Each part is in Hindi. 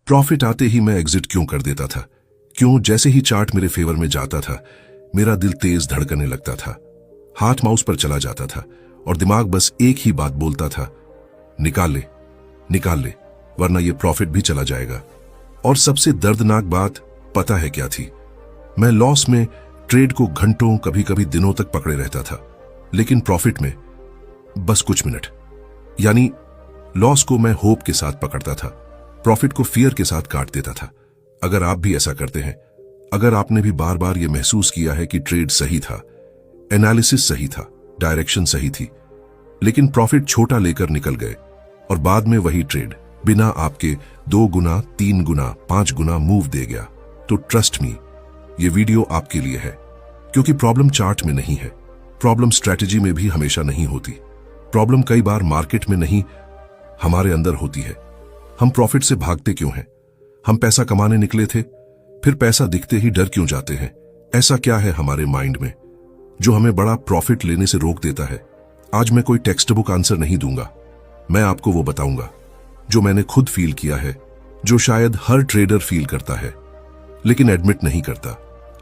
प्रॉफिट आते ही मैं एग्जिट क्यों कर देता था? क्यों जैसे ही चार्ट मेरे फेवर में जाता था मेरा दिल तेज धड़कने लगता था, हाथ माउस पर चला जाता था और दिमाग बस एक ही बात बोलता था, निकाल ले वरना ये प्रॉफिट भी चला जाएगा। और सबसे दर्दनाक बात पता है क्या थी? मैं लॉस में ट्रेड को घंटों कभी कभी दिनों तक पकड़े रहता था, लेकिन प्रॉफिट में बस कुछ मिनट। यानी लॉस को मैं होप के साथ पकड़ता था, प्रॉफिट को फियर के साथ काट देता था। अगर आप भी ऐसा करते हैं, अगर आपने भी बार बार यह महसूस किया है कि ट्रेड सही था, एनालिसिस सही था, डायरेक्शन सही थी, लेकिन प्रॉफिट छोटा लेकर निकल गए और बाद में वही ट्रेड बिना आपके 2 गुना, 3 गुना, 5 गुना मूव दे गया, तो ट्रस्ट मी, ये वीडियो आपके लिए है। क्योंकि प्रॉब्लम चार्ट में नहीं है, प्रॉब्लम स्ट्रैटेजी में भी हमेशा नहीं होती। प्रॉब्लम कई बार मार्केट में नहीं, हमारे अंदर होती है। हम प्रॉफिट से भागते क्यों हैं? हम पैसा कमाने निकले थे, फिर पैसा दिखते ही डर क्यों जाते हैं? ऐसा क्या है हमारे माइंड में जो हमें बड़ा प्रॉफिट लेने से रोक देता है? आज मैं कोई टेक्स्ट बुक आंसर नहीं दूंगा, मैं आपको वो बताऊंगा जो मैंने खुद फील किया है, जो शायद हर ट्रेडर फील करता है लेकिन एडमिट नहीं करता।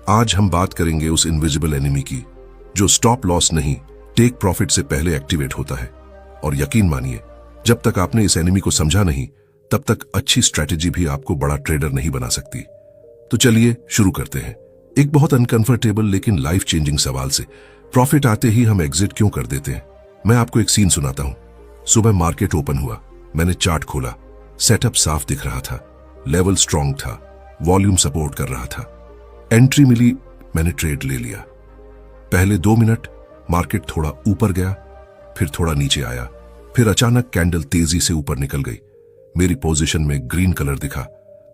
आज हम बात करेंगे उस इनविजिबल एनिमी की जो स्टॉप लॉस नहीं, टेक प्रॉफिट से पहले एक्टिवेट होता है। और यकीन मानिए, जब तक आपने इस एनिमी को समझा नहीं, तब तक अच्छी स्ट्रैटेजी भी आपको बड़ा ट्रेडर नहीं बना सकती। तो चलिए शुरू करते हैं एक बहुत अनकंफर्टेबल लेकिन लाइफ चेंजिंग सवाल से। प्रॉफिट आते ही हम एग्जिट क्यों कर देते हैं? मैं आपको एक सीन सुनाता हूं। सुबह मार्केट ओपन हुआ, मैंने चार्ट खोला, सेटअप साफ दिख रहा था, लेवल स्ट्रांग था, वॉल्यूम सपोर्ट कर रहा था। एंट्री मिली, मैंने ट्रेड ले लिया। पहले 2 मिनट मार्केट थोड़ा ऊपर गया, फिर थोड़ा नीचे आया, फिर अचानक कैंडल तेजी से ऊपर निकल गई। मेरी पोजीशन में ग्रीन कलर दिखा।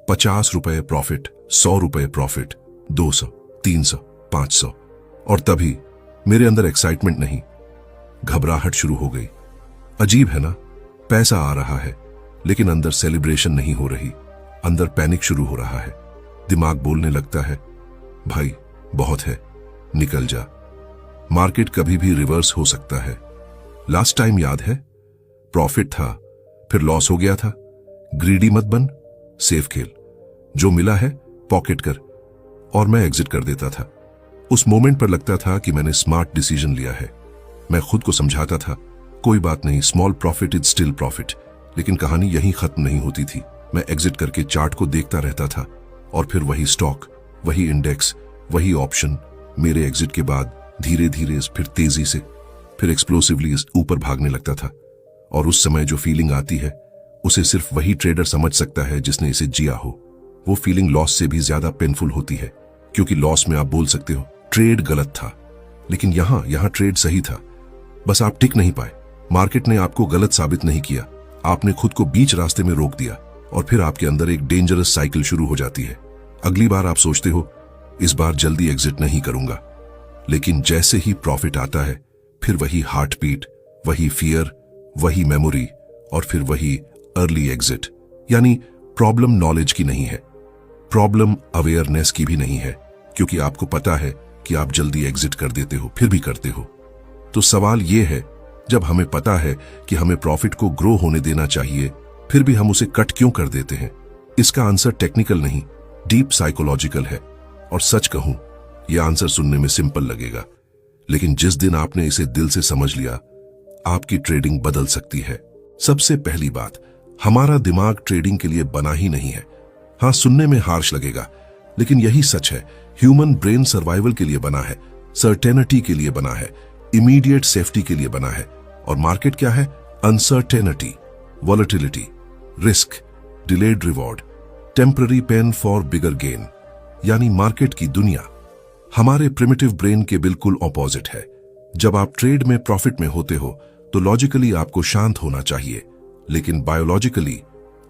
50 रुपए प्रॉफिट, 100 रुपए प्रॉफिट, 200, 300, 500। और तभी मेरे अंदर एक्साइटमेंट नहीं, घबराहट शुरू हो गई। अजीब है ना, पैसा आ रहा है लेकिन अंदर सेलिब्रेशन नहीं हो रही, अंदर पैनिक शुरू हो रहा है। दिमाग बोलने लगता है, भाई बहुत है, निकल जा, मार्केट कभी भी रिवर्स हो सकता है। लास्ट टाइम याद है, प्रॉफिट था फिर लॉस हो गया था। ग्रीडी मत बन, सेफ खेल, जो मिला है पॉकेट कर। और मैं एग्जिट कर देता था। उस मोमेंट पर लगता था कि मैंने स्मार्ट डिसीजन लिया है। मैं खुद को समझाता था, कोई बात नहीं, small profit is still profit. लेकिन कहानी यहीं खत्म नहीं होती थी। मैं एग्जिट करके चार्ट को देखता रहता था और फिर वही स्टॉक, वही इंडेक्स, वही ऑप्शन मेरे एग्जिट के बाद धीरे धीरे फिर तेजी से, फिर एक्सप्लोसिवली ऊपर भागने लगता था। और उस समय जो फीलिंग आती है उसे सिर्फ वही ट्रेडर समझ सकता है जिसने इसे जिया हो। वो फीलिंग लॉस से भी ज्यादा पेनफुल होती है, क्योंकि लॉस में आप बोल सकते हो ट्रेड गलत था, लेकिन यहां ट्रेड सही था, बस आप टिक नहीं पाए। मार्केट ने आपको गलत साबित नहीं किया, आपने खुद को बीच रास्ते में रोक दिया और फिर आपके अंदर एक डेंजरस साइकिल शुरू हो जाती है। अगली बार आप सोचते हो, इस बार जल्दी एग्जिट नहीं करूंगा, लेकिन जैसे ही प्रॉफिट आता है फिर वही हार्ट बीट, वही फियर, वही मेमोरी और फिर वही अर्ली एग्जिट। यानी प्रॉब्लम नॉलेज की नहीं है, प्रॉब्लम अवेयरनेस की भी नहीं है, क्योंकि आपको पता है कि आप जल्दी एग्जिट कर देते हो, फिर भी करते हो। तो सवाल यह है, जब हमें पता है कि हमें प्रॉफिट को ग्रो होने देना चाहिए, फिर भी हम उसे कट क्यों कर देते हैं? इसका आंसर टेक्निकल नहीं, डीप साइकोलॉजिकल है। और सच कहूं, यह आंसर सुनने में सिंपल लगेगा, लेकिन जिस दिन आपने इसे दिल से समझ लिया, आपकी ट्रेडिंग बदल सकती है। सबसे पहली बात, हमारा दिमाग ट्रेडिंग के लिए बना ही नहीं है। हां, सुनने में हार्श लगेगा, लेकिन यही सच है। ह्यूमन ब्रेन सर्वाइवल के लिए बना है, सर्टेनिटी के लिए बना है, इमीडिएट सेफ्टी के लिए बना है। और मार्केट क्या है? Uncertainty, volatility, risk, delayed reward, temporary pain for bigger gain. यानी मार्केट की दुनिया हमारे प्रिमिटिव ब्रेन के बिल्कुल ऑपोजिट है। जब आप ट्रेड में प्रॉफिट में होते हो तो लॉजिकली आपको शांत होना चाहिए, लेकिन बायोलॉजिकली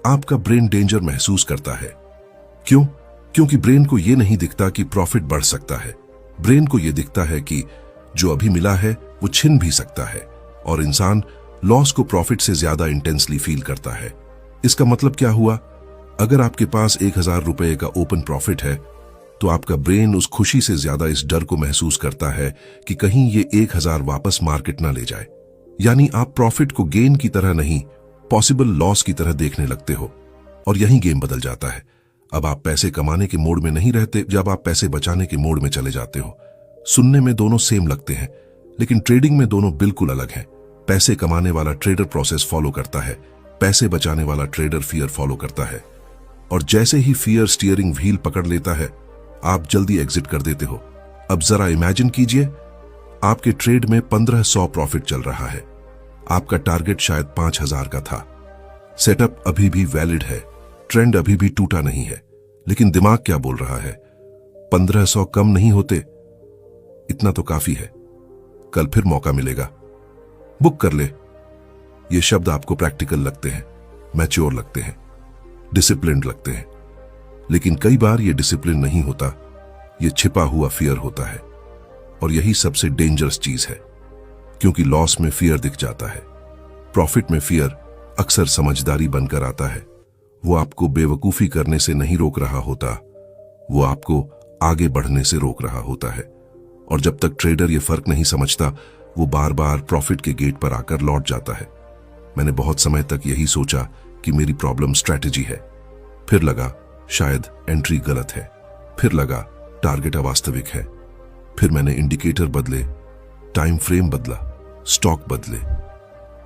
आपका ब्रेन डेंजर महसूस करता है। क्यों? क्योंकि ब्रेन को यह नहीं दिखता कि प्रॉफिट बढ़ सकता है, ब्रेन को यह दिखता है कि जो अभी मिला है वो छिन भी सकता है। और इंसान लॉस को प्रॉफिट से ज्यादा इंटेंसली फील करता है। इसका मतलब क्या हुआ? अगर आपके पास 1000 रुपए का ओपन प्रॉफिट है तो आपका ब्रेन उस खुशी से ज्यादा इस डर को महसूस करता है कि कहीं ये 1000 वापस मार्केट ना ले जाए। यानी आप प्रॉफिट को गेन की तरह नहीं, पॉसिबल लॉस की तरह देखने लगते हो। और यही गेम बदल जाता है। अब आप पैसे कमाने के मोड में नहीं रहते, जब आप पैसे बचाने के मोड में चले जाते हो। सुनने में दोनों सेम लगते हैं, लेकिन ट्रेडिंग में दोनों बिल्कुल अलग हैं। पैसे कमाने वाला ट्रेडर प्रोसेस फॉलो करता है, पैसे बचाने वाला ट्रेडर फियर फॉलो करता है। और जैसे ही फियर स्टीयरिंग व्हील पकड़ लेता है, आप जल्दी एग्जिट कर देते हो। अब जरा इमेजिन कीजिए, आपके ट्रेड में 1500 प्रॉफिट चल रहा है। आपका टारगेट शायद 5000 का था। सेटअप अभी भी वैलिड है, ट्रेंड अभी भी टूटा नहीं है, लेकिन दिमाग क्या बोल रहा है? 1500 कम नहीं होते? इतना तो काफी है, कल फिर मौका मिलेगा, बुक कर ले। ये शब्द आपको प्रैक्टिकल लगते हैं, मैच्योर लगते हैं, डिसिप्लिन्ड लगते हैं, लेकिन कई बार ये डिसिप्लिन नहीं होता, ये छिपा हुआ फियर होता है। और यही सबसे डेंजरस चीज है, क्योंकि लॉस में फियर दिख जाता है, प्रॉफिट में फियर अक्सर समझदारी बनकर आता है। वो आपको बेवकूफी करने से नहीं रोक रहा होता, वो आपको आगे बढ़ने से रोक रहा होता है। और जब तक ट्रेडर ये फर्क नहीं समझता, वो बार बार प्रॉफिट के गेट पर आकर लौट जाता है। मैंने बहुत समय तक यही सोचा कि मेरी प्रॉब्लम स्ट्रैटेजी है, फिर लगा शायद एंट्री गलत है, फिर लगा टारगेट अवास्तविक है, फिर मैंने इंडिकेटर बदले, टाइम फ्रेम बदला, स्टॉक बदले,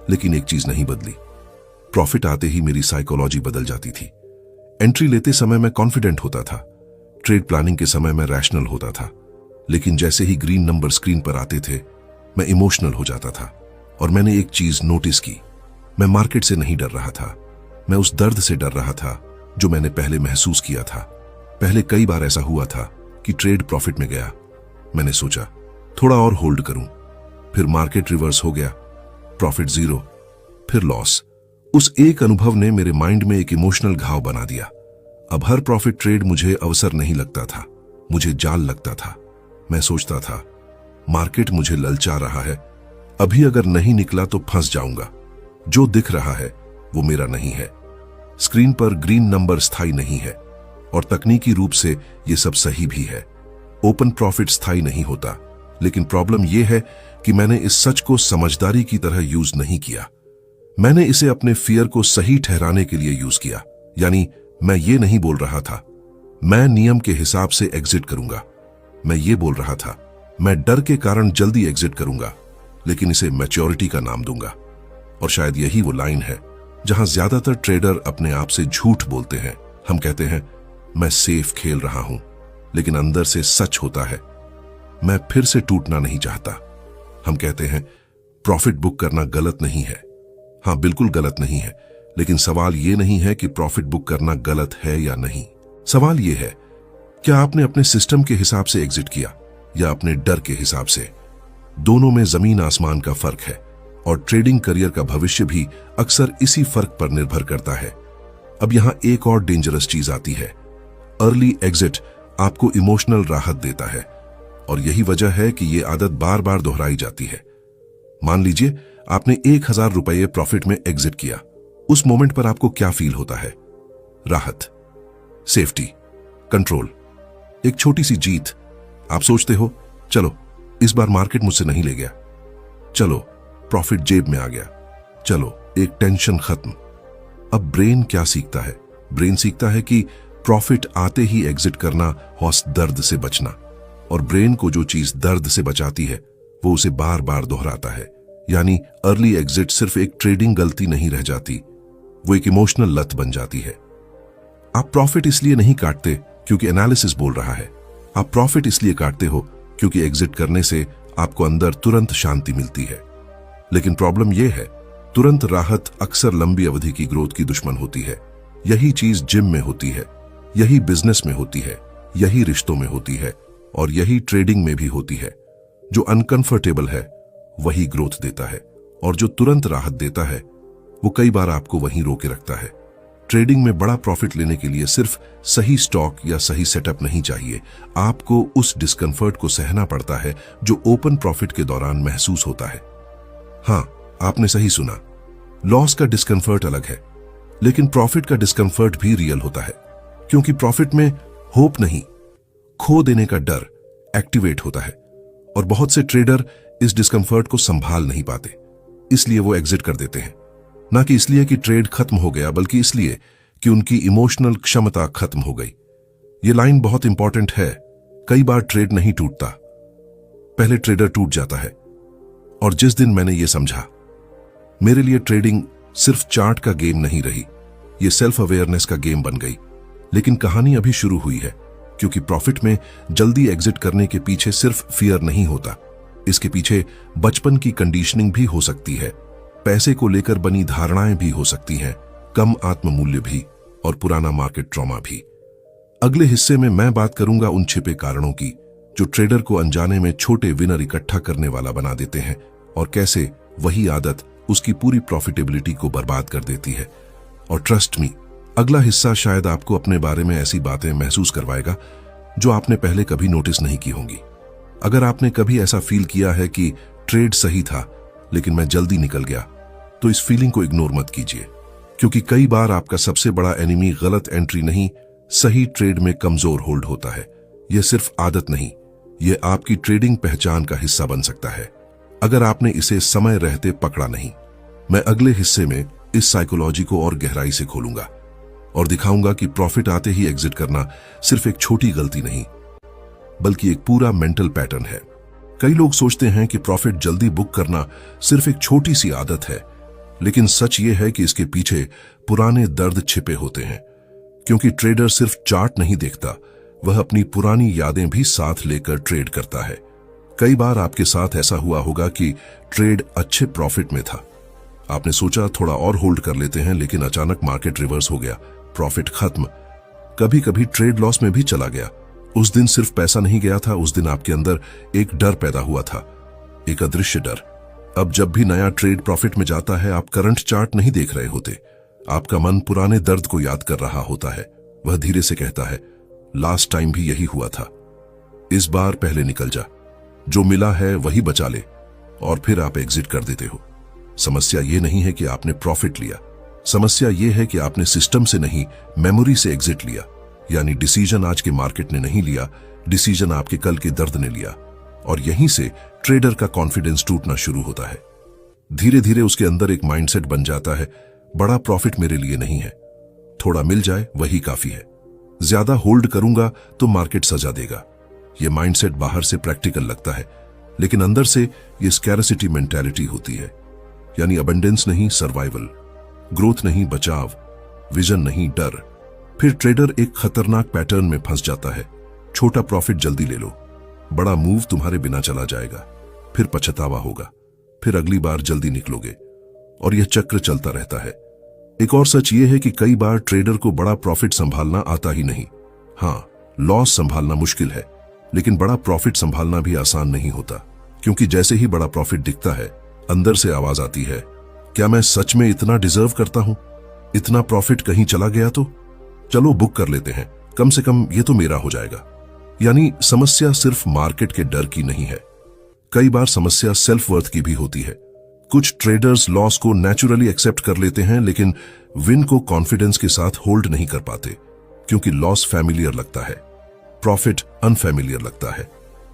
लेकिन एक चीज नहीं बदली। प्रॉफिट आते ही मेरी साइकोलॉजी बदल जाती थी। एंट्री लेते समय मैं कॉन्फिडेंट होता था, ट्रेड प्लानिंग के समय मैं रैशनल होता था, लेकिन जैसे ही ग्रीन नंबर स्क्रीन पर आते थे, मैं इमोशनल हो जाता था। और मैंने एक चीज नोटिस की, मैं मार्केट से नहीं डर रहा था, मैं उस दर्द से डर रहा था जो मैंने पहले महसूस किया था। पहले कई बार ऐसा हुआ था कि ट्रेड प्रॉफिट में गया, मैंने सोचा थोड़ा और होल्ड करूं, फिर मार्केट रिवर्स हो गया, प्रॉफिट 0, फिर लॉस। उस एक अनुभव ने मेरे माइंड में एक इमोशनल घाव बना दिया। अब हर प्रॉफिट ट्रेड मुझे अवसर नहीं लगता था, मुझे जाल लगता था। मैं सोचता था मार्केट मुझे ललचा रहा है, अभी अगर नहीं निकला तो फंस जाऊंगा। जो दिख रहा है वो मेरा नहीं है। स्क्रीन पर ग्रीन नंबर स्थायी नहीं है, और तकनीकी रूप से ये सब सही भी है। ओपन प्रॉफिट स्थायी नहीं होता, लेकिन प्रॉब्लम यह है कि मैंने इस सच को समझदारी की तरह यूज नहीं किया। मैंने इसे अपने फियर को सही ठहराने के लिए यूज किया। यानी मैं ये नहीं बोल रहा था मैं नियम के हिसाब से एग्जिट करूंगा, मैं ये बोल रहा था मैं डर के कारण जल्दी एग्जिट करूंगा, लेकिन इसे मैच्योरिटी का नाम दूंगा। और शायद यही वो लाइन है जहां ज्यादातर ट्रेडर अपने आप से झूठ बोलते हैं। हम कहते हैं मैं सेफ खेल रहा हूं, लेकिन अंदर से सच होता है मैं फिर से टूटना नहीं चाहता। हम कहते हैं प्रॉफिट बुक करना गलत नहीं है। हाँ, बिल्कुल गलत नहीं है, लेकिन सवाल यह नहीं है कि प्रॉफिट बुक करना गलत है या नहीं। सवाल यह है क्या आपने अपने सिस्टम के हिसाब से एग्जिट किया या अपने डर के हिसाब से। दोनों में जमीन आसमान का फर्क है, और ट्रेडिंग करियर का भविष्य भी अक्सर इसी फर्क पर निर्भर करता है। अब यहां एक और डेंजरस चीज आती है। अर्ली एग्जिट आपको इमोशनल राहत देता है, और यही वजह है कि यह आदत बार बार दोहराई जाती है। मान लीजिए आपने 1000 रुपये प्रॉफिट में एग्जिट किया। उस मोमेंट पर आपको क्या फील होता है? राहत, सेफ्टी, कंट्रोल, एक छोटी सी जीत। आप सोचते हो चलो इस बार मार्केट मुझसे नहीं ले गया, चलो प्रॉफिट जेब में आ गया, चलो एक टेंशन खत्म। अब ब्रेन क्या सीखता है? ब्रेन सीखता है कि प्रॉफिट आते ही एग्जिट करना हौस दर्द से बचना, और ब्रेन को जो चीज दर्द से बचाती है वो उसे बार बार दोहराता है। यानी अर्ली एग्जिट सिर्फ एक ट्रेडिंग गलती नहीं रह जाती, वो एक इमोशनल लत बन जाती है। आप प्रॉफिट इसलिए नहीं काटते क्योंकि एनालिसिस बोल रहा है, आप प्रॉफिट इसलिए काटते हो क्योंकि एग्जिट करने से आपको अंदर तुरंत शांति मिलती है। लेकिन प्रॉब्लम यह है, तुरंत राहत अक्सर लंबी अवधि की ग्रोथ की दुश्मन होती है। यही चीज जिम में होती है, यही बिजनेस में होती है, यही रिश्तों में होती है, और यही ट्रेडिंग में भी होती है। जो अनकंफर्टेबल है वही ग्रोथ देता है, और जो तुरंत राहत देता है वो कई बार आपको वहीं रोके रखता है। ट्रेडिंग में बड़ा प्रॉफिट लेने के लिए सिर्फ सही स्टॉक या सही सेटअप नहीं चाहिए, आपको उस डिस्कंफर्ट को सहना पड़ता है जो ओपन प्रॉफिट के दौरान महसूस होता है। हां, आपने सही सुना, लॉस का डिस्कंफर्ट अलग है, लेकिन प्रॉफिट का डिस्कंफर्ट भी रियल होता है, क्योंकि प्रॉफिट में होप नहीं, खो देने का डर एक्टिवेट होता है, और बहुत से ट्रेडर इस डिस्कंफर्ट को संभाल नहीं पाते, इसलिए वो एग्जिट कर देते हैं। ना कि इसलिए कि ट्रेड खत्म हो गया, बल्कि इसलिए कि उनकी इमोशनल क्षमता खत्म हो गई। ये लाइन बहुत इंपॉर्टेंट है। कई बार ट्रेड नहीं टूटता, पहले ट्रेडर टूट जाता है। और जिस दिन मैंने ये समझा, मेरे लिए ट्रेडिंग सिर्फ चार्ट का गेम नहीं रही, ये सेल्फ अवेयरनेस का गेम बन गई। लेकिन कहानी अभी शुरू हुई है, क्योंकि प्रॉफिट में जल्दी एग्जिट करने के पीछे सिर्फ फियर नहीं होता, इसके पीछे बचपन की कंडीशनिंग भी हो सकती है, पैसे को लेकर बनी धारणाएं भी हो सकती हैं, कम आत्ममूल्य भी, और पुराना मार्केट ट्रॉमा भी। अगले हिस्से में मैं बात करूंगा उन छिपे कारणों की जो ट्रेडर को अनजाने में छोटे विनर इकट्ठा करने वाला बना देते हैं, और कैसे वही आदत उसकी पूरी प्रॉफिटेबिलिटी को बर्बाद कर देती है। और ट्रस्ट मी, अगला हिस्सा शायद आपको अपने बारे में ऐसी बातें महसूस करवाएगा जो आपने पहले कभी नोटिस नहीं की होंगी। अगर आपने कभी ऐसा फील किया है कि ट्रेड सही था लेकिन मैं जल्दी निकल गया, तो इस फीलिंग को इग्नोर मत कीजिए, क्योंकि कई बार आपका सबसे बड़ा एनिमी गलत एंट्री नहीं, सही ट्रेड में कमजोर होल्ड होता है। यह सिर्फ आदत नहीं, यह आपकी ट्रेडिंग पहचान का हिस्सा बन सकता है अगर आपने इसे समय रहते पकड़ा नहीं। मैं अगले हिस्से में इस साइकोलॉजी को और गहराई से खोलूंगा और दिखाऊंगा कि प्रॉफिट आते ही एग्जिट करना सिर्फ एक छोटी गलती नहीं, बल्कि एक पूरा मेंटल पैटर्न है। कई लोग सोचते हैं कि प्रॉफिट जल्दी बुक करना सिर्फ एक छोटी सी आदत है, लेकिन सच ये है कि इसके पीछे पुराने दर्द छिपे होते हैं। क्योंकि ट्रेडर सिर्फ चार्ट नहीं देखता, वह अपनी पुरानी यादें भी साथ लेकर ट्रेड करता है। कई बार आपके साथ ऐसा हुआ होगा कि ट्रेड अच्छे प्रॉफिट में था, आपने सोचा थोड़ा और होल्ड कर लेते हैं, लेकिन अचानक मार्केट रिवर्स हो गया, प्रॉफिट खत्म। कभी कभी ट्रेड लॉस में भी चला गया। उस दिन सिर्फ पैसा नहीं गया था, उस दिन आपके अंदर एक डर पैदा हुआ था, एक अदृश्य डर। अब जब भी नया ट्रेड प्रॉफिट में जाता है, आप करंट चार्ट नहीं देख रहे होते, आपका मन पुराने दर्द को याद कर रहा होता है। वह धीरे से कहता है, लास्ट टाइम भी यही हुआ था, इस बार पहले निकल जा, जो मिला है वही बचा ले, और फिर आप एग्जिट कर देते हो। समस्या यह नहीं है कि आपने प्रॉफिट लिया, समस्या यह है कि आपने सिस्टम से नहीं, मेमोरी से एग्जिट लिया। यानी डिसीजन आज के मार्केट ने नहीं लिया, डिसीजन आपके कल के दर्द ने लिया। और यहीं से ट्रेडर का कॉन्फिडेंस टूटना शुरू होता है। धीरे धीरे उसके अंदर एक माइंडसेट बन जाता है, बड़ा प्रॉफिट मेरे लिए नहीं है, थोड़ा मिल जाए वही काफी है, ज्यादा होल्ड करूंगा तो मार्केट सजा देगा। यह माइंडसेट बाहर से प्रैक्टिकल लगता है, लेकिन अंदर से यह स्कैरसिटी मेंटालिटी होती है। यानी अबंडेंस नहीं सर्वाइवल, ग्रोथ नहीं बचाव, विजन नहीं डर। फिर ट्रेडर एक खतरनाक पैटर्न में फंस जाता है। छोटा प्रॉफिट जल्दी ले लो, बड़ा मूव तुम्हारे बिना चला जाएगा, फिर पछतावा होगा, फिर अगली बार जल्दी निकलोगे, और यह चक्र चलता रहता है। एक और सच यह है कि कई बार ट्रेडर को बड़ा प्रॉफिट संभालना आता ही नहीं। हाँ, लॉस संभालना मुश्किल है, लेकिन बड़ा प्रॉफिट संभालना भी आसान नहीं होता, क्योंकि जैसे ही बड़ा प्रॉफिट दिखता है, अंदर से आवाज आती है, क्या मैं सच में इतना डिजर्व करता हूं? इतना प्रॉफिट कहीं चला गया तो चलो बुक कर लेते हैं, कम से कम ये तो मेरा हो जाएगा। यानी समस्या सिर्फ मार्केट के डर की नहीं है, कई बार समस्या सेल्फ वर्थ की भी होती है। कुछ ट्रेडर्स लॉस को नेचुरली एक्सेप्ट कर लेते हैं, लेकिन विन को कॉन्फिडेंस के साथ होल्ड नहीं कर पाते, क्योंकि लॉस फैमिलियर लगता है, प्रॉफिट अनफैमिलियर लगता है,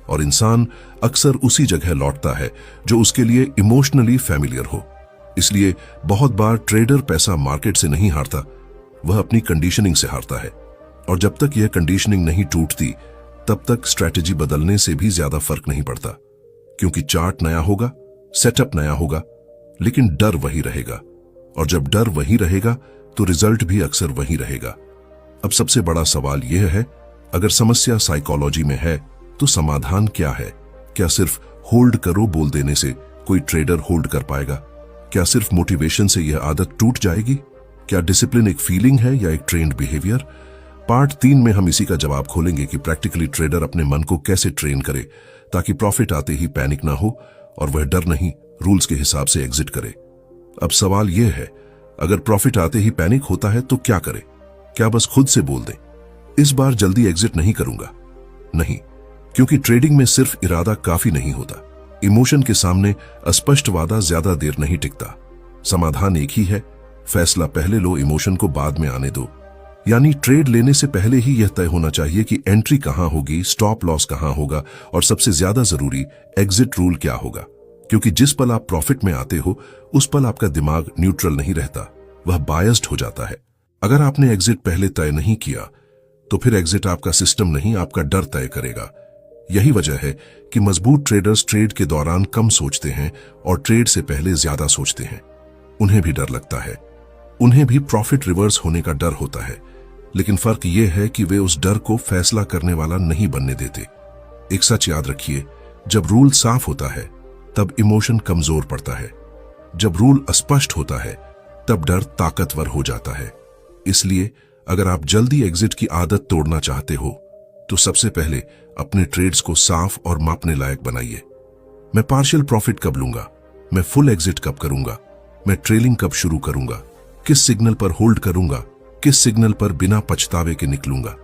और इंसान अक्सर उसी जगह लौटता है जो उसके लिए इमोशनली फैमिलियर हो। इसलिए बहुत बार ट्रेडर पैसा मार्केट से नहीं हारता, वह अपनी कंडीशनिंग से हारता है। और जब तक यह कंडीशनिंग नहीं टूटती, तब तक स्ट्रैटेजी बदलने से भी ज्यादा फर्क नहीं पड़ता, क्योंकि चार्ट नया होगा, सेटअप नया होगा, लेकिन डर वही रहेगा। और जब डर वही रहेगा, तो रिजल्ट भी अक्सर वही रहेगा। अब सबसे बड़ा सवाल यह है, अगर समस्या साइकोलॉजी में है, तो समाधान क्या है? क्या सिर्फ होल्ड करो बोल देने से कोई ट्रेडर होल्ड कर पाएगा? क्या सिर्फ मोटिवेशन से यह आदत टूट जाएगी? क्या डिसिप्लिन एक फीलिंग है या एक ट्रेन्ड बिहेवियर? पार्ट 3 में हम इसी का जवाब खोलेंगे कि प्रैक्टिकली ट्रेडर अपने मन को कैसे ट्रेन करे ताकि प्रॉफिट आते ही पैनिक ना हो और वह डर नहीं, रूल्स के हिसाब से एग्जिट करे। अब सवाल यह है, अगर प्रॉफिट आते ही पैनिक होता है तो क्या करे? क्या बस खुद से बोल दें, इस बार जल्दी एग्जिट नहीं करूंगा? नहीं, क्योंकि ट्रेडिंग में सिर्फ इरादा काफी नहीं होता। इमोशन के सामने अस्पष्ट वादा ज्यादा देर नहीं टिकता। समाधान एक ही है, फैसला पहले लो, इमोशन को बाद में आने दो। यानी ट्रेड लेने से पहले ही यह तय होना चाहिए कि एंट्री कहां होगी, स्टॉप लॉस कहां होगा, और सबसे ज्यादा जरूरी एग्जिट रूल क्या होगा। क्योंकि जिस पल आप प्रॉफिट में आते हो, उस पल आपका दिमाग न्यूट्रल नहीं रहता, वह बायस्ड हो जाता है। अगर आपने एग्जिट पहले तय नहीं किया तो फिर एग्जिट आपका सिस्टम नहीं, आपका डर तय करेगा। यही वजह है कि मजबूत ट्रेडर्स ट्रेड के दौरान कम सोचते हैं और ट्रेड से पहले ज्यादा सोचते हैं। उन्हें भी डर लगता है, उन्हें भी प्रॉफिट रिवर्स होने का डर होता है, लेकिन फर्क यह है कि वे उस डर को फैसला करने वाला नहीं बनने देते। एक सच याद रखिए, जब रूल साफ होता है तब इमोशन कमजोर पड़ता है, जब रूल अस्पष्ट होता है तब डर ताकतवर हो जाता है। इसलिए अगर आप जल्दी एग्जिट की आदत तोड़ना चाहते हो तो सबसे पहले अपने ट्रेड्स को साफ और मापने लायक बनाइए। मैं पार्शियल प्रॉफिट कब लूंगा, मैं फुल एग्जिट कब करूंगा, मैं ट्रेलिंग कब शुरू करूंगा, किस सिग्नल पर होल्ड करूंगा, किस सिग्नल पर बिना पछतावे के निकलूंगा।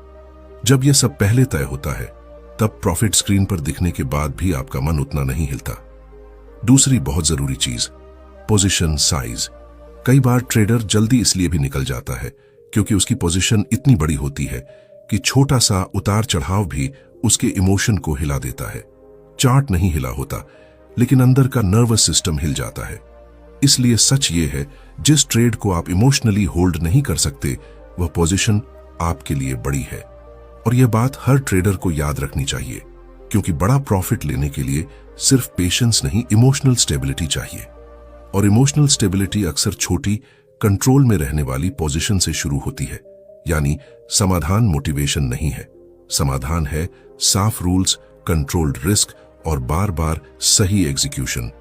जब यह सब पहले तय होता है तब प्रॉफिट स्क्रीन पर दिखने के बाद भी आपका मन उतना नहीं हिलता। दूसरी बहुत जरूरी चीज, पोजीशन साइज। कई बार ट्रेडर जल्दी इसलिए भी निकल जाता है क्योंकि उसकी पोजीशन इतनी बड़ी होती है कि छोटा सा उतार चढ़ाव भी उसके इमोशन को हिला देता है। चार्ट नहीं हिला होता लेकिन अंदर का नर्वस सिस्टम हिल जाता है। इसलिए सच ये है, जिस ट्रेड को आप इमोशनली होल्ड नहीं कर सकते वह पोजीशन आपके लिए बड़ी है। और यह बात हर ट्रेडर को याद रखनी चाहिए, क्योंकि बड़ा प्रॉफिट लेने के लिए सिर्फ पेशेंस नहीं, इमोशनल स्टेबिलिटी चाहिए। और इमोशनल स्टेबिलिटी अक्सर छोटी, कंट्रोल में रहने वाली पोजीशन से शुरू होती है। यानी समाधान मोटिवेशन नहीं है, समाधान है साफ रूल्स, कंट्रोल्ड रिस्क और बार बार सही एग्जीक्यूशन।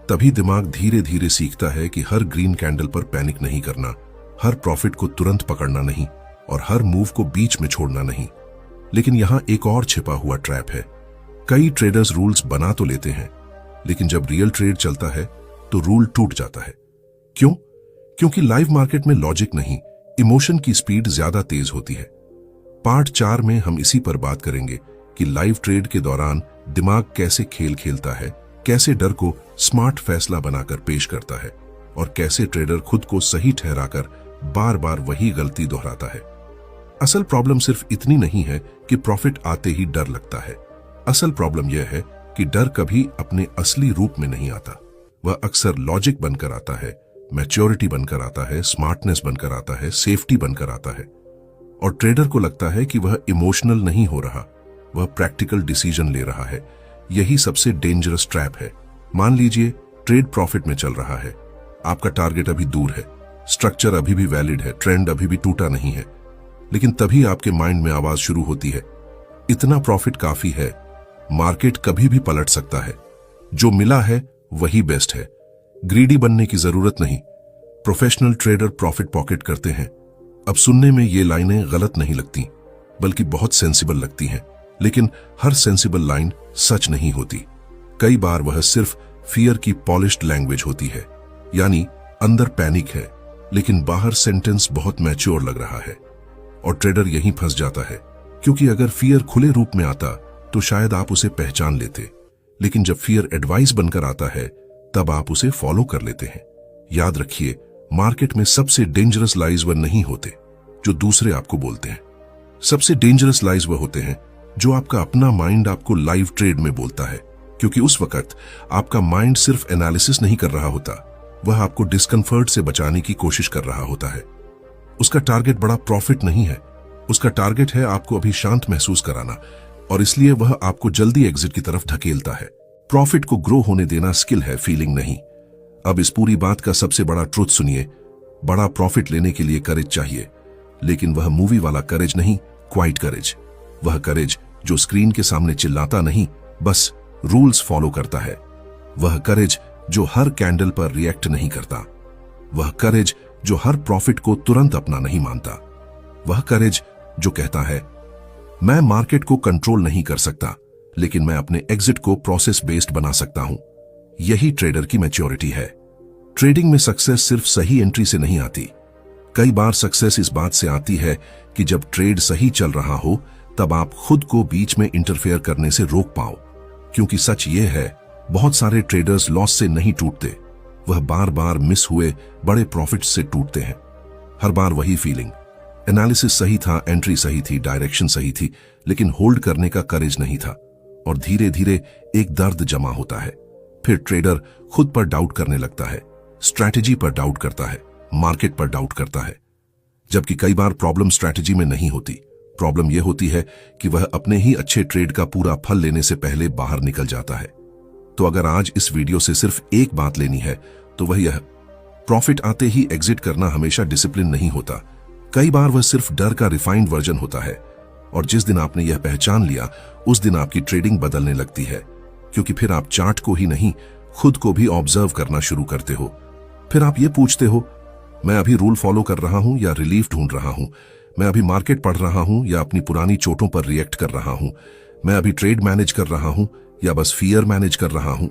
तभी दिमाग धीरे धीरे सीखता है कि हर ग्रीन कैंडल पर पैनिक नहीं करना, हर प्रॉफिट को तुरंत पकड़ना नहीं और हर मूव को बीच में छोड़ना नहीं। लेकिन यहां एक और छिपा हुआ ट्रैप है। कई ट्रेडर्स रूल्स बना तो लेते हैं, लेकिन जब रियल ट्रेड चलता है तो रूल टूट जाता है। क्यों? क्योंकि लाइव मार्केट में लॉजिक नहीं, इमोशन की स्पीड ज्यादा तेज होती है। पार्ट 4 में हम इसी पर बात करेंगे कि लाइव ट्रेड के दौरान दिमाग कैसे खेल खेलता है, कैसे डर को स्मार्ट फैसला बनाकर पेश करता है और कैसे ट्रेडर खुद को सही ठहराकर बार बार वही गलती दोहराता है। असल प्रॉब्लम सिर्फ इतनी नहीं है कि प्रॉफिट आते ही डर लगता है। असल प्रॉब्लम यह है कि डर कभी अपने असली रूप में नहीं आता। वह अक्सर लॉजिक बनकर आता है, मैच्योरिटी बनकर आता है, स्मार्टनेस बनकर आता है, सेफ्टी बनकर आता है। और ट्रेडर को लगता है कि वह इमोशनल नहीं हो रहा, वह प्रैक्टिकल डिसीजन ले रहा है। यही सबसे डेंजरस ट्रैप है। मान लीजिए ट्रेड प्रॉफिट में चल रहा है, आपका टारगेट अभी दूर है, स्ट्रक्चर अभी भी वैलिड है, ट्रेंड अभी भी टूटा नहीं है, लेकिन तभी आपके माइंड में आवाज शुरू होती है, इतना प्रॉफिट काफी है, मार्केट कभी भी पलट सकता है, जो मिला है वही बेस्ट है, ग्रीडी बनने की जरूरत नहीं। प्रोफेशनल ट्रेडर प्रॉफिट पॉकेट करते हैं। अब सुनने में ये लाइनें गलत नहीं लगती, बल्कि बहुत सेंसिबल लगती हैं, लेकिन हर सेंसिबल लाइन सच नहीं होती। कई बार वह सिर्फ फियर की पॉलिश्ड लैंग्वेज होती है, यानी अंदर पैनिक है लेकिन बाहर सेंटेंस बहुत मैच्योर लग रहा है। और ट्रेडर यहीं फंस जाता है, क्योंकि अगर फियर खुले रूप में आता तो शायद आप उसे पहचान लेते, लेकिन जब फियर एडवाइस बनकर आता है तब आप उसे फॉलो कर लेते हैं। याद रखिए, मार्केट में सबसे डेंजरस लाइज वह नहीं होते जो दूसरे आपको बोलते हैं। सबसे डेंजरस लाइज वह होते हैं जो आपका अपना माइंड आपको लाइव ट्रेड में बोलता है, क्योंकि उस वक्त आपका माइंड सिर्फ एनालिसिस नहीं कर रहा होता, वह आपको डिस्कंफर्ट से बचाने की कोशिश कर रहा होता है। उसका टारगेट बड़ा प्रॉफिट नहीं है, उसका टारगेट है आपको अभी शांत महसूस कराना, और इसलिए वह आपको जल्दी एग्जिट की तरफ ढकेलता है। प्रॉफिट को ग्रो होने देना स्किल है, फीलिंग नहीं। अब इस पूरी बात का सबसे बड़ा ट्रुथ सुनिए, बड़ा प्रॉफिट लेने के लिए करेज चाहिए, लेकिन वह मूवी वाला करेज नहीं, क्वाइट करेज। वह करेज जो स्क्रीन के सामने चिल्लाता नहीं, बस रूल्स फॉलो करता है। वह करेज जो हर कैंडल पर रिएक्ट नहीं करता। वह करेज जो हर प्रॉफिट को तुरंत अपना नहीं मानता। वह करेज जो कहता है, मैं मार्केट को कंट्रोल नहीं कर सकता, लेकिन मैं अपने एग्जिट को प्रोसेस बेस्ड बना सकता हूं। यही ट्रेडर की मैच्योरिटी है। ट्रेडिंग में सक्सेस सिर्फ सही एंट्री से नहीं आती। कई बार सक्सेस इस बात से आती है कि जब ट्रेड सही चल रहा हो तब आप खुद को बीच में इंटरफेयर करने से रोक पाओ। क्योंकि सच ये है, बहुत सारे ट्रेडर्स लॉस से नहीं टूटते, वह बार बार मिस हुए बड़े प्रॉफिट से टूटते हैं। हर बार वही फीलिंग, एनालिसिस सही था, एंट्री सही थी, डायरेक्शन सही थी, लेकिन होल्ड करने का करेज नहीं था। और धीरे धीरे एक दर्द जमा होता है। फिर ट्रेडर खुद पर डाउट करने लगता है, स्ट्रैटेजी पर डाउट करता है, मार्केट पर डाउट करता है। जबकि कई बार प्रॉब्लम स्ट्रैटेजी में नहीं होती। प्रॉब्लम यह होती है कि वह अपने ही अच्छे ट्रेड का पूरा फल लेने से पहले बाहर निकल जाता है। तो अगर आज इस वीडियो से सिर्फ एक बात लेनी है तो वह यह, प्रॉफिट आते ही एग्जिट करना हमेशा डिसिप्लिन नहीं होता। कई बार वह सिर्फ डर का रिफाइंड वर्जन होता है, और जिस दिन आपने यह पहचान लिया उस दिन आपकी ट्रेडिंग बदलने लगती है, क्योंकि फिर आप चार्ट को ही नहीं खुद को भी ऑब्जर्व करना शुरू करते हो। फिर आप ये पूछते हो, मैं अभी रूल फॉलो कर रहा हूं या रिलीफ ढूंढ रहा हूं, मैं अभी मार्केट पढ़ रहा हूं या अपनी पुरानी चोटों पर रिएक्ट कर रहा हूं, मैं अभी ट्रेड मैनेज कर रहा हूं या बस फियर मैनेज कर रहा हूं।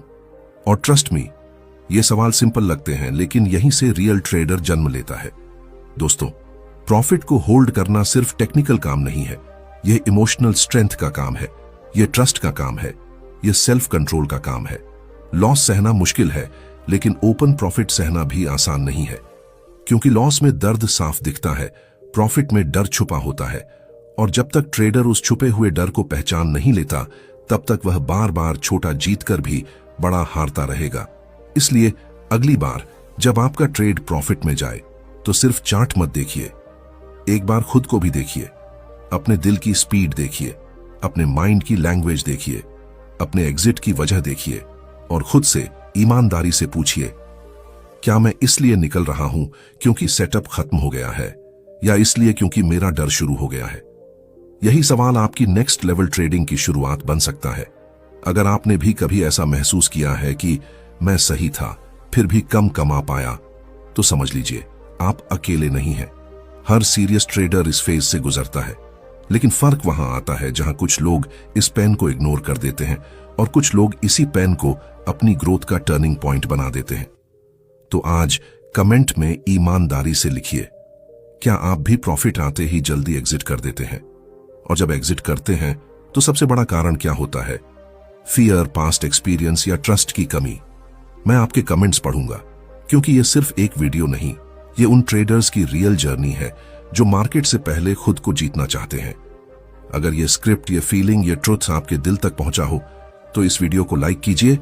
और ट्रस्ट मी, ये सवाल सिंपल लगते हैं, लेकिन यहीं से रियल ट्रेडर जन्म लेता है। दोस्तों, प्रॉफिट को होल्ड करना सिर्फ टेक्निकल काम नहीं है, यह इमोशनल स्ट्रेंथ का काम है, यह ट्रस्ट का काम है, यह सेल्फ कंट्रोल का काम है। लॉस सहना मुश्किल है, लेकिन ओपन प्रॉफिट सहना भी आसान नहीं है, क्योंकि लॉस में दर्द साफ दिखता है, प्रॉफिट में डर छुपा होता है, और जब तक ट्रेडर उस छुपे हुए डर को पहचान नहीं लेता तब तक वह बार बार छोटा जीतकर भी बड़ा हारता रहेगा। इसलिए अगली बार जब आपका ट्रेड प्रॉफिट में जाए तो सिर्फ चार्ट मत देखिए, एक बार खुद को भी देखिए, अपने दिल की स्पीड देखिए, अपने माइंड की लैंग्वेज देखिए, अपने एग्जिट की वजह देखिए, और खुद से ईमानदारी से पूछिए, क्या मैं इसलिए निकल रहा हूं क्योंकि सेटअप खत्म हो गया है, या इसलिए क्योंकि मेरा डर शुरू हो गया है? यही सवाल आपकी नेक्स्ट लेवल ट्रेडिंग की शुरुआत बन सकता है। अगर आपने भी कभी ऐसा महसूस किया है कि मैं सही था फिर भी कम कमा पाया, तो समझ लीजिए आप अकेले नहीं हैं। हर सीरियस ट्रेडर इस फेज से गुजरता है, लेकिन फर्क वहां आता है जहां कुछ लोग इस पेन को इग्नोर कर देते हैं और कुछ लोग इसी पेन को अपनी ग्रोथ का टर्निंग पॉइंट बना देते हैं। तो आज कमेंट में ईमानदारी से लिखिए, क्या आप भी प्रॉफिट आते ही जल्दी एग्जिट कर देते हैं? और जब एग्जिट करते हैं तो सबसे बड़ा कारण क्या होता है? फियर, पास्ट एक्सपीरियंस या ट्रस्ट की कमी? मैं आपके कमेंट्स पढ़ूंगा, क्योंकि ये सिर्फ एक वीडियो नहीं, ये उन ट्रेडर्स की रियल जर्नी है जो मार्केट से पहले खुद को जीतना चाहते हैं। अगर ये स्क्रिप्ट, ये फीलिंग, ये ट्रुथ्स आपके दिल तक पहुंचा हो तो इस वीडियो को लाइक कीजिए,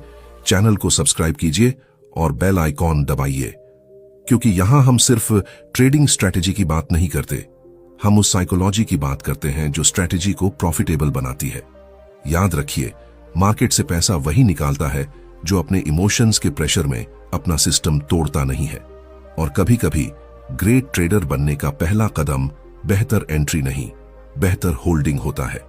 चैनल को सब्सक्राइब कीजिए और बेल आइकॉन दबाइए, क्योंकि यहां हम सिर्फ ट्रेडिंग स्ट्रैटेजी की बात नहीं करते, हम उस साइकोलॉजी की बात करते हैं जो स्ट्रैटेजी को प्रॉफिटेबल बनाती है। याद रखिए, मार्केट से पैसा वही निकालता है जो अपने इमोशंस के प्रेशर में अपना सिस्टम तोड़ता नहीं है। और कभी कभी ग्रेट ट्रेडर बनने का पहला कदम बेहतर एंट्री नहीं, बेहतर होल्डिंग होता है।